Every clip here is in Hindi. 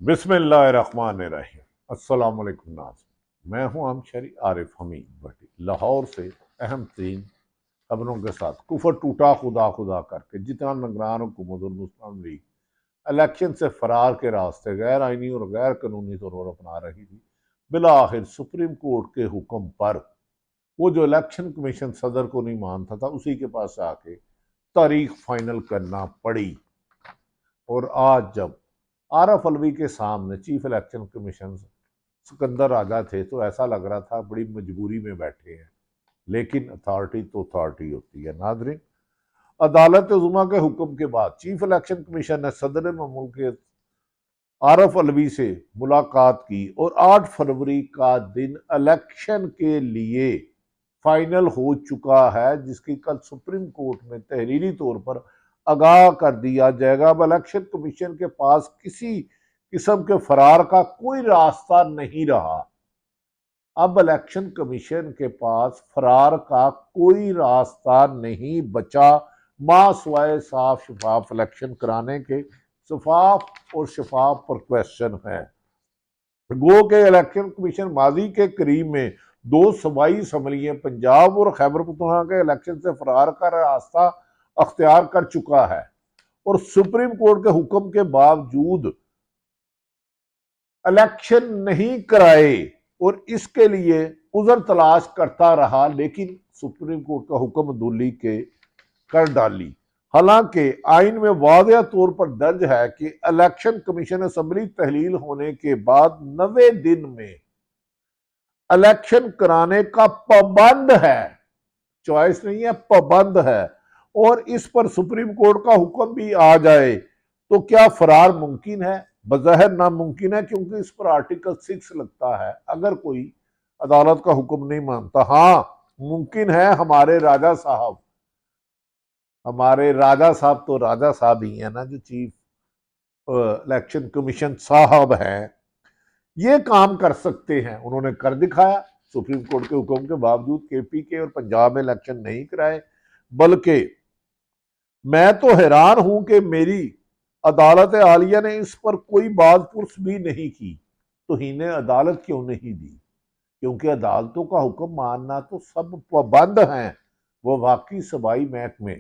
बिस्मिल्लाहिर्रहमानिर्रहीम। अस्सलाम वालेकुम नाज़रीन, मैं हूं आमशरी आरिफ हमीद भट्टी लाहौर से अहम तरीन खबरों के साथ। कुफर टूटा खुदा खुदा करके जितना निगरान हुकूमत और मुस्लिम लीग इलेक्शन से फरार के रास्ते गैर आइनी और गैर कानूनी तौर पर अपना रही थी, बिला आखिर सुप्रीम कोर्ट के हुक्म पर वो जो इलेक्शन कमीशन सदर को नहीं मानता था उसी के पास आके तारीख फाइनल करना पड़ी। और आज जब आरफ अलवी के सामने चीफ इलेक्शन कमीशन सिकंदर राजा थे तो ऐसा लग रहा था बड़ी मजबूरी में बैठे हैं, लेकिन अथॉरिटी तो अथॉरिटी होती है। नादरीन, अदालत उज़्मा के हुक्म के बाद चीफ इलेक्शन कमीशन ने सदर ममुल्कियत आरफ अलवी से मुलाकात की और 8 फरवरी का दिन इलेक्शन के लिए फाइनल हो चुका है, जिसकी कल सुप्रीम कोर्ट में तहरीरी तौर पर आगाह कर दिया जाएगा। अब इलेक्शन कमीशन के पास किसी किस्म के फरार का कोई रास्ता नहीं रहा। अब इलेक्शन कमीशन के पास फरार का कोई रास्ता नहीं बचा, मां सिवाय साफ शफाफ इलेक्शन कराने के। शफाफ और शफाफ पर क्वेश्चन है। गो के इलेक्शन कमीशन माजी के करीब में 2 सूबाई असम्बलियां पंजाब और खैबर पख्तूनख्वा के इलेक्शन से फरार का रास्ता अख्तियार कर चुका है और सुप्रीम कोर्ट के हुक्म के बावजूद इलेक्शन नहीं कराए और इसके लिए उजर तलाश करता रहा, लेकिन सुप्रीम कोर्ट का हुक्म दूली के कर डाली। हालांकि आइन में वाज़ेह तौर पर दर्ज है कि इलेक्शन कमीशन असम्बली तहलील होने के बाद 90 दिन में इलेक्शन कराने का पाबंद है, चॉइस नहीं है, पाबंद है। और इस पर सुप्रीम कोर्ट का हुक्म भी आ जाए तो क्या फरार मुमकिन है? बज़ाहिर नामुमकिन है, क्योंकि इस पर आर्टिकल 6 लगता है अगर कोई अदालत का हुक्म नहीं मानता। हाँ, मुमकिन है। हमारे राजा साहब तो राजा साहब ही है ना, जो चीफ इलेक्शन कमीशन साहब हैं, ये काम कर सकते हैं। उन्होंने कर दिखाया। सुप्रीम कोर्ट के हुक्म के बावजूद केपी के और पंजाब में इलेक्शन नहीं कराए। बल्कि मैं तो हैरान हूं कि मेरी अदालत आलिया ने इस पर कोई बात पुरस भी नहीं की। तो इन्हें अदालत क्यों नहीं दी? क्योंकि अदालतों का हुक्म मानना तो सब पाबंद हैं, वो वाकई सूबाई महकमे।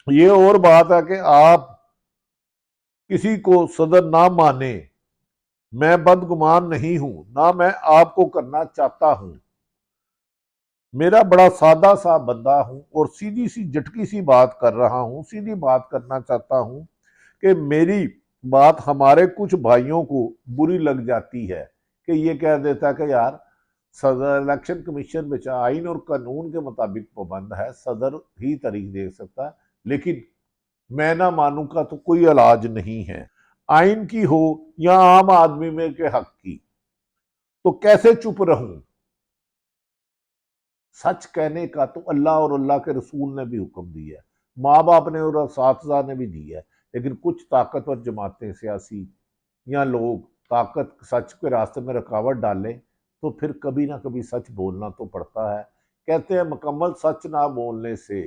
ये और बात है कि आप किसी को सदर ना माने, मैं बदगुमान नहीं हूं, ना मैं आपको करना चाहता हूं। मेरा बड़ा सादा सा बंदा हूं और सीधी सी झटकी सी बात कर रहा हूं। सीधी बात करना चाहता हूं कि मेरी बात हमारे कुछ भाइयों को बुरी लग जाती है कि ये कह देता है कि यार सदर इलेक्शन कमीशन बेचा आइन और कानून के मुताबिक पाबंद है, सदर ही तारीख दे सकता है, लेकिन मैं ना मानू का तो कोई इलाज नहीं है। आइन की हो या आम आदमी में के हक की, तो कैसे चुप रहूं? सच कहने का तो अल्लाह और अल्लाह के रसूल ने भी हुक्म दिया है, माँ बाप ने और साथजा ने भी दिया है। लेकिन कुछ ताकतवर जमातें, सियासी या लोग ताकत सच के रास्ते में रुकावट डालें तो फिर कभी ना कभी सच बोलना तो पड़ता है। कहते हैं मुकम्मल सच ना बोलने से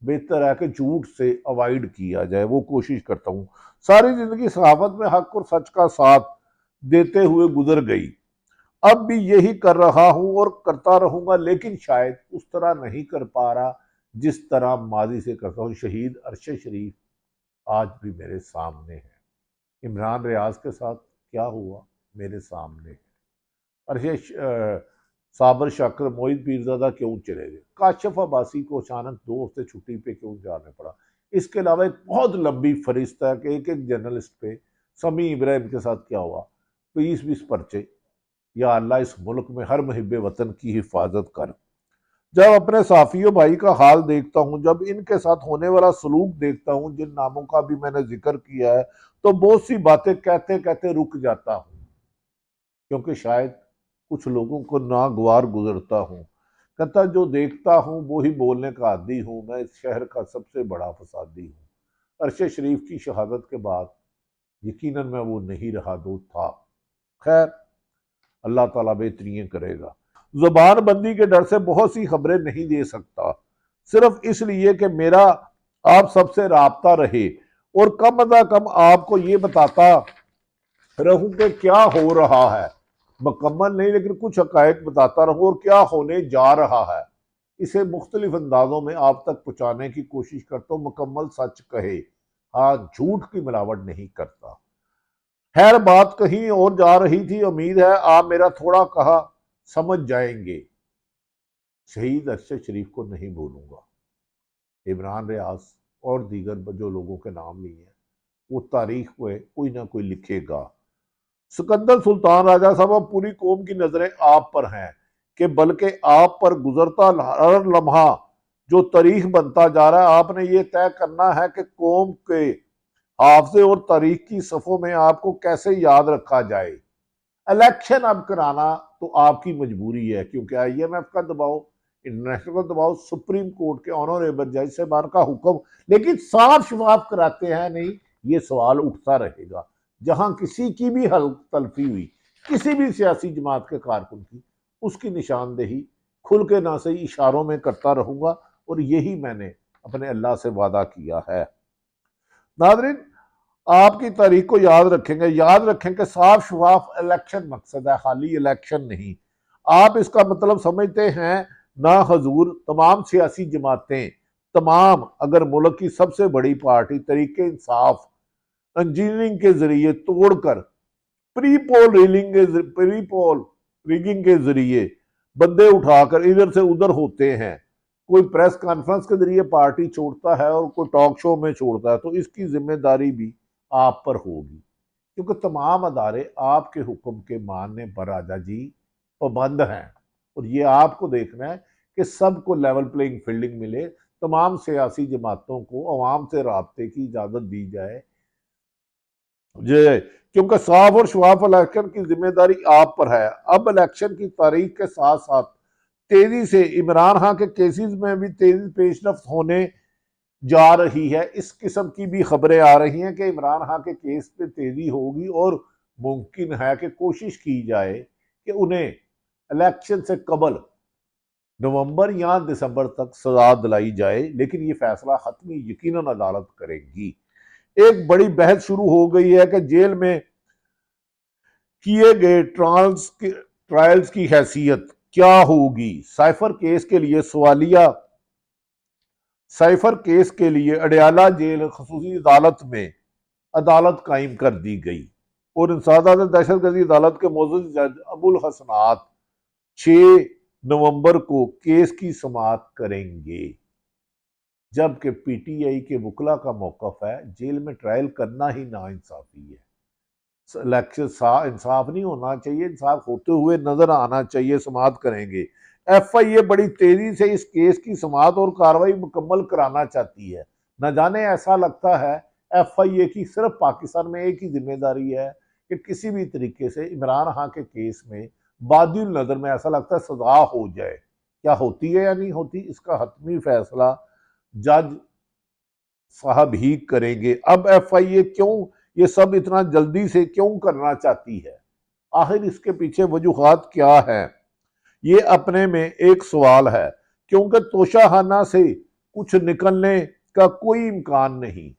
बेहतर है कि झूठ से अवॉइड किया जाए। वो कोशिश करता हूँ। सारी जिंदगी सहाफत में हक और सच का साथ देते हुए गुजर गई, अब भी यही कर रहा हूं और करता रहूंगा, लेकिन शायद उस तरह नहीं कर पा रहा जिस तरह माजी से करता हूं। शहीद अरशद शरीफ आज भी मेरे सामने है। इमरान रियाज के साथ क्या हुआ मेरे सामने है। अरशद साबर शाकर मोहित पीरजादा क्यों चले गए? काशिफ अब्बासी को अचानक 2 हफ्ते छुट्टी पे क्यों जाना पड़ा? इसके अलावा एक बहुत लंबी फरिस्त है कि एक एक जर्नलिस्ट पे, समी इब्राहिम के साथ क्या हुआ। 20-20 पर्चे। या अल्लाह इस मुल्क में हर मुहिब वतन की हिफाजत कर। जब अपने साफियों भाई का हाल देखता हूँ, जब इनके साथ होने वाला सलूक देखता हूँ, जिन नामों का भी मैंने जिक्र किया है, तो बहुत सी बातें कहते कहते रुक जाता हूँ, क्योंकि शायद कुछ लोगों को नागवार गुजरता हूँ। कहता जो देखता हूँ वो ही बोलने का आदी हूँ, मैं इस शहर का सबसे बड़ा फसादी हूँ। अरशद शरीफ की शहादत के बाद यकीनन मैं वो नहीं रहा जो था। खैर, अल्लाह ताला बेहतरीन करेगा। जुबान बंदी के डर से बहुत सी खबरें नहीं दे सकता, सिर्फ इसलिए कि मेरा आप सबसे राब्ता रहे और कम अज़ कम आपको ये बताता रहूं कि क्या हो रहा है, मुकम्मल नहीं लेकिन कुछ हकायक बताता रहूं और क्या होने जा रहा है, इसे मुख्तलिफ अंदाजों में आप तक पहुंचाने की कोशिश करता हूं। मुकम्मल सच कहे, हाँ झूठ की मिलावट नहीं करता। खैर बात कहीं और जा रही थी, उम्मीद है आप मेरा थोड़ा कहा समझ जाएंगे। शहीद अरशद शरीफ को नहीं भूलूंगा। इमरान रियाज और दीगर जो लोगों के नाम लिए हैं वो तारीख में कोई ना कोई लिखेगा। सिकंदर सुल्तान राजा साहब, अब पूरी कौम की नजरें आप पर हैं कि बल्कि आप पर गुजरता हर लम्हा जो तारीख बनता जा रहा है, आपने ये तय करना है कि कौम के हाफजे और तारीख की सफ़ों में आपको कैसे याद रखा जाए। इलेक्शन अब कराना तो आपकी मजबूरी है, क्योंकि IMF का दबाव, इंटरनेशनल का दबाव, सुप्रीम कोर्ट के ऑनरेबल जज साहबान का हुक्म, लेकिन साफ शफाफ कराते हैं नहीं, ये सवाल उठता रहेगा। जहां किसी की भी हल तलफी हुई, किसी भी सियासी जमात के कारकुन की, उसकी निशानदेही खुल के ना सही इशारों में करता रहूंगा, और यही मैंने अपने अल्लाह से वादा किया है। नादरीन, आपकी तारीख को याद रखें कि साफ शफाफ इलेक्शन मकसद है, खाली इलेक्शन नहीं। आप इसका मतलब समझते हैं ना हजूर, तमाम सियासी जमातें, तमाम, अगर मुल्क की सबसे बड़ी पार्टी तरीके इंसाफ इंजीनियरिंग के जरिए तोड़कर प्री पोल रिगिंग के जरिए बंदे उठाकर इधर से उधर होते हैं, कोई प्रेस कॉन्फ्रेंस के जरिए पार्टी छोड़ता है और कोई टॉक शो में छोड़ता है, तो इसकी जिम्मेदारी भी आप पर होगी, क्योंकि तमाम अदारे आपके हुक्म के मानने पर राजा जी पाबंद हैं। और ये आपको देखना है कि सबको लेवल प्लेइंग फील्डिंग मिले, तमाम सियासी जमातों को अवाम से राब्ते की इजाजत दी जाए, ये क्योंकि साफ और शफाफ इलेक्शन की जिम्मेदारी आप पर है। अब इलेक्शन की तारीख के साथ साथ तेजी से इमरान खान के केसेस में भी तेजी पेशरफ्त होने जा रही है। इस किस्म की भी खबरें आ रही हैं कि इमरान खान के केस पे तेजी होगी और मुमकिन है कि कोशिश की जाए कि उन्हें इलेक्शन से कबल नवंबर या दिसंबर तक सजा दिलाई जाए, लेकिन ये फैसला हतमी यकीनन अदालत करेगी। एक बड़ी बहस शुरू हो गई है कि जेल में किए गए ट्रायल्स की हैसियत क्या होगी। साइफर केस के लिए अडयाला जेल खसूसी अदालत में अदालत कायम कर दी गई और इंसदाद दहशतगर्दी अदालत के मौजूद जज अबुल हसनात 6 नवंबर को केस की समाअत करेंगे, जबकि PTI के वकला का मौकफ है जेल में ट्रायल करना ही नाइंसाफी है। इलेक्शन इंसाफ नहीं होना चाहिए, इंसाफ होते हुए नजर आना चाहिए। समाअत करेंगे। FIA बड़ी तेजी से इस केस की समाअत और कार्रवाई मुकम्मल कराना चाहती है। न जाने ऐसा लगता है FIA की सिर्फ पाकिस्तान में एक ही जिम्मेदारी है कि किसी भी तरीके से इमरान खान के केस में बादिल नजर में ऐसा लगता है सजा हो जाए। क्या होती है या नहीं होती, इसका हतमी फैसला जज साहब ही करेंगे। अब FIA क्यों ये सब इतना जल्दी से क्यों करना चाहती है, आखिर इसके पीछे वजूहात क्या है, ये अपने में एक सवाल है, क्योंकि तोशाखाना से कुछ निकलने का कोई इम्कान नहीं।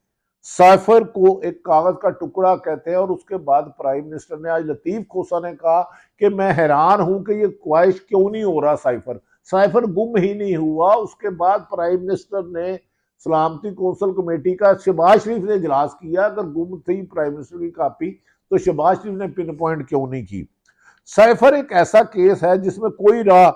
साइफर को एक कागज का टुकड़ा कहते हैं और उसके बाद प्राइम मिनिस्टर ने, आज लतीफ खोसा ने कहा कि मैं हैरान हूं कि ये ख्वाहिश क्यों नहीं हो रहा, साइफर गुम ही नहीं हुआ। उसके बाद प्राइम मिनिस्टर ने सलामती कौंसिल कमेटी का शहबाज शरीफ ने इजलास किया, अगर गुम थी प्राइम मिनिस्टर की कापी तो शहबाज शरीफ ने पिन पॉइंट क्यों नहीं की। साइफर एक ऐसा केस है जिसमें कोई राह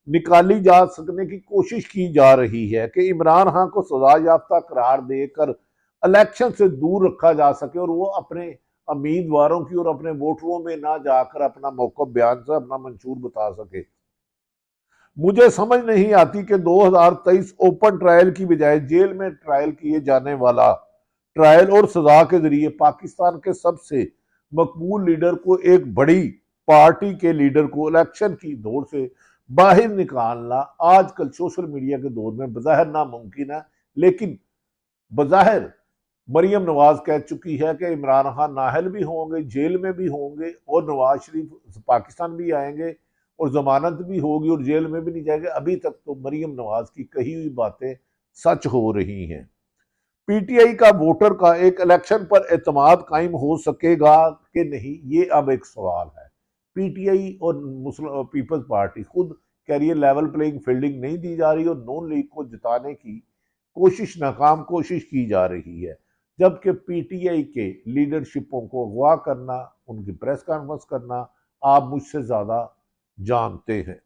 निकाली जा सकने की कोशिश की जा रही है कि इमरान खान को सजा याफ्ता करार देकर इलेक्शन से दूर रखा जा सके और वो अपने उम्मीदवारों की और अपने वोटरों में ना जाकर अपना मौका बयान से अपना मंशूर बता सके। मुझे समझ नहीं आती कि 2023 ओपन ट्रायल की बजाय जेल में ट्रायल किए जाने वाला ट्रायल और सजा के जरिए पाकिस्तान के सबसे मकबूल लीडर को, एक बड़ी पार्टी के लीडर को इलेक्शन की दौड़ से बाहर निकालना आजकल सोशल मीडिया के दौर में बज़ाहिर नामुमकिन है। लेकिन बज़ाहिर मरियम नवाज कह चुकी है कि इमरान खान नाहल भी होंगे, जेल में भी होंगे और नवाज शरीफ पाकिस्तान भी आएंगे और जमानत भी होगी और जेल में भी नहीं जाएंगे। अभी तक तो मरियम नवाज की कही हुई बातें सच हो रही हैं। पीटीआई का वोटर का एक इलेक्शन पर एतमाद कायम हो सकेगा कि नहीं, ये अब एक सवाल है। पीटीआई और मुस्लिम पीपल्स पार्टी खुद कह रही है लेवल प्लेइंग फील्डिंग नहीं दी जा रही और नून लीग को जिताने की कोशिश, नाकाम कोशिश की जा रही है, जबकि पीटीआई के लीडरशिपों को अगवा करना, उनकी प्रेस कॉन्फ्रेंस करना आप मुझसे ज्यादा जानते हैं।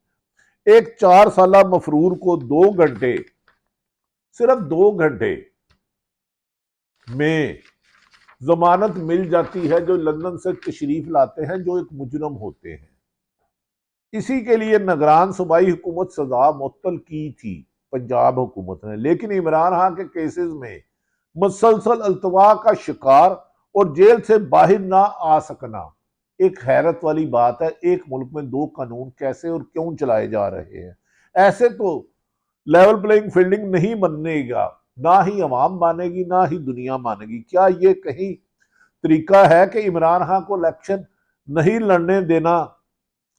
एक 4 साल मफरूर को 2 घंटे, सिर्फ 2 घंटे में जमानत मिल जाती है, जो लंदन से तशरीफ लाते हैं, जो एक मुजरम होते हैं। इसी के लिए निगरान सूबाई हुकूमत सजा मुअत्तल की थी पंजाब हुकूमत ने, लेकिन इमरान खान के केसेस में मुसलसल अल्तवा का शिकार और जेल से बाहर ना आ सकना एक हैरत वाली बात है। एक मुल्क में 2 कानून कैसे और क्यों चलाए जा रहे हैं? ऐसे तो लेवल प्लेइंग फील्डिंग नहीं बनेगा, ना ही अवाम मानेगी ना ही दुनिया मानेगी। क्या ये कहीं तरीका है कि इमरान खान को इलेक्शन नहीं लड़ने देना?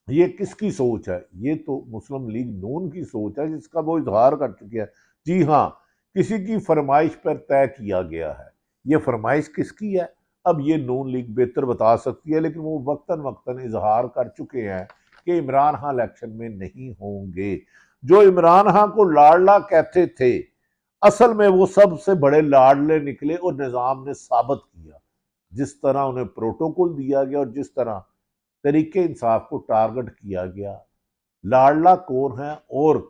ये किसकी सोच है? ये तो मुस्लिम लीग नून की सोच है, जिसका वो इजहार कर चुके हैं। जी हाँ, किसी की फरमाइश पर तय किया गया है। ये फरमाइश किसकी है अब ये नून लीग बेहतर बता सकती है, लेकिन वो वक्तन वक्तन इजहार कर चुके हैं कि इमरान खान इलेक्शन में नहीं होंगे। जो इमरान खान को लाडला कहते थे, असल में वो सबसे बड़े लाडले निकले और निजाम ने साबित किया। जिस तरह उन्हें प्रोटोकॉल दिया गया और जिस तरह तरीके इंसाफ को टारगेट किया गया, लाडला कौन है और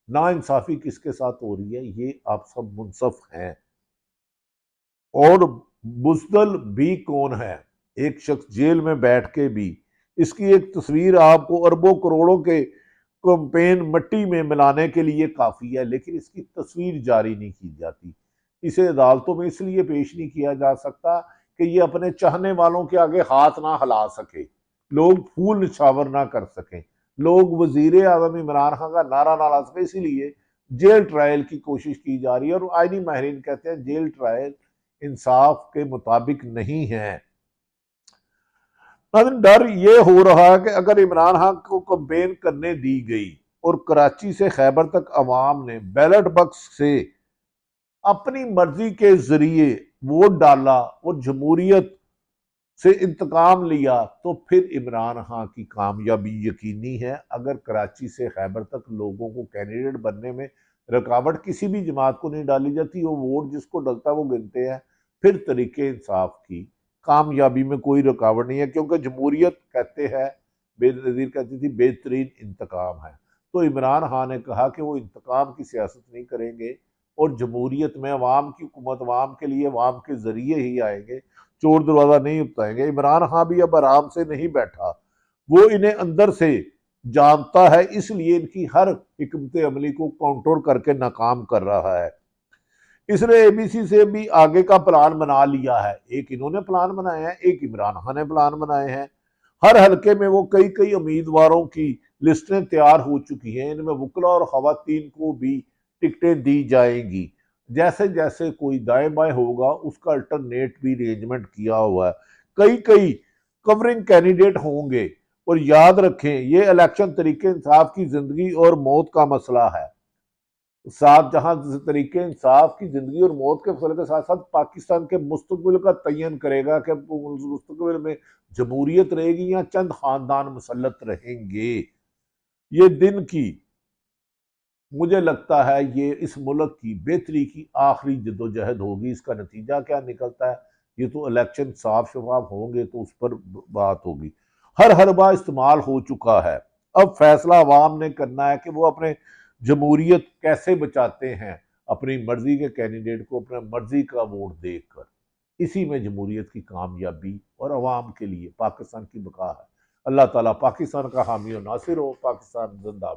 ना इंसाफी किसके साथ हो रही है, ये आप सब मुंसफ हैं। और बुजदल भी कौन है? एक शख्स जेल में बैठ के भी इसकी एक तस्वीर आपको अरबों करोड़ों के कैंपेन मट्टी में मिलाने के लिए काफी है, लेकिन इसकी तस्वीर जारी नहीं की जाती। इसे अदालतों में इसलिए पेश नहीं किया जा सकता कि ये अपने चाहने वालों के आगे हाथ ना हिला सके, लोग फूल निछावर ना कर सकें, लोग वजीर आजम इमरान खान का नारा ना ला सके। इसीलिए जेल ट्रायल की कोशिश की जा रही है और आईनी माहिरीन कहते हैं जेल ट्रायल इंसाफ के मुताबिक नहीं है। डर ये हो रहा है कि अगर इमरान खान को कंपेन करने दी गई और कराची से खैबर तक अवाम ने बैलेट बॉक्स से अपनी मर्जी के जरिए वोट डाला और जमहूरियत से इंतकाम लिया, तो फिर इमरान खान की कामयाबी यकीनी है। अगर कराची से खैबर तक लोगों को कैंडिडेट बनने में रुकावट किसी भी जमात को नहीं डाली जाती, वो वोट जिसको डलता है वो गिनते हैं, फिर तरीके इंसाफ की कामयाबी में कोई रुकावट नहीं है, क्योंकि जमहूरियत कहते हैं, बेनज़ीर कहती थी बेहतरीन इंतकाम है। तो इमरान खान ने कहा कि वो इंतकाम की सियासत नहीं करेंगे और जमहूरियत में अवाम की हुकूमत, अवाम के लिए, अवाम के जरिए ही आएंगे, चोर दरवाजा नहीं उपताएंगे। इमरान खान भी अब आराम से नहीं बैठा, वो इन्हें अंदर से जानता है, इसलिए इनकी हर हिकमत अमली को काउंटर करके नाकाम कर रहा है। इसने एबीसी से भी आगे का प्लान बना लिया है। एक इन्होंने प्लान बनाया है, एक इमरान खान ने प्लान बनाए हैं। हर हलके में वो कई कई उम्मीदवारों की लिस्टें तैयार हो चुकी हैं। इनमें वकला और खवातीन को भी टिकटें दी जाएंगी। जैसे जैसे कोई दाएं बाएं होगा उसका अल्टरनेट भी अरेंजमेंट किया हुआ है। कई कई कवरिंग कैंडिडेट होंगे। और याद रखें, ये इलेक्शन तरीके इंसाफ की जिंदगी और मौत का मसला है। साथ जहां तरीके इंसाफ की जिंदगी और मौत के मसले के साथ साथ पाकिस्तान के मुस्तकबिल का तयन करेगा कि मुस्तकबिल में जमहूरियत रहेगी या चंद खानदान मुसल्लत रहेंगे। ये दिन की, मुझे लगता है ये इस मुल्क की बेहतरी की आखिरी जद्दोजहद होगी। इसका नतीजा क्या निकलता है, ये तो इलेक्शन साफ शफाफ होंगे तो उस पर बात होगी। हर हरबा इस्तेमाल हो चुका है, अब फैसला अवाम ने करना है कि वो अपने जमहूरियत कैसे बचाते हैं, अपनी मर्जी के कैंडिडेट को अपने मर्जी का वोट देकर। इसी में जमहूरियत की कामयाबी और अवाम के लिए पाकिस्तान की बका है। अल्लाह ताला पाकिस्तान का हामी और नासिर हो। पाकिस्तान जिंदाबाद।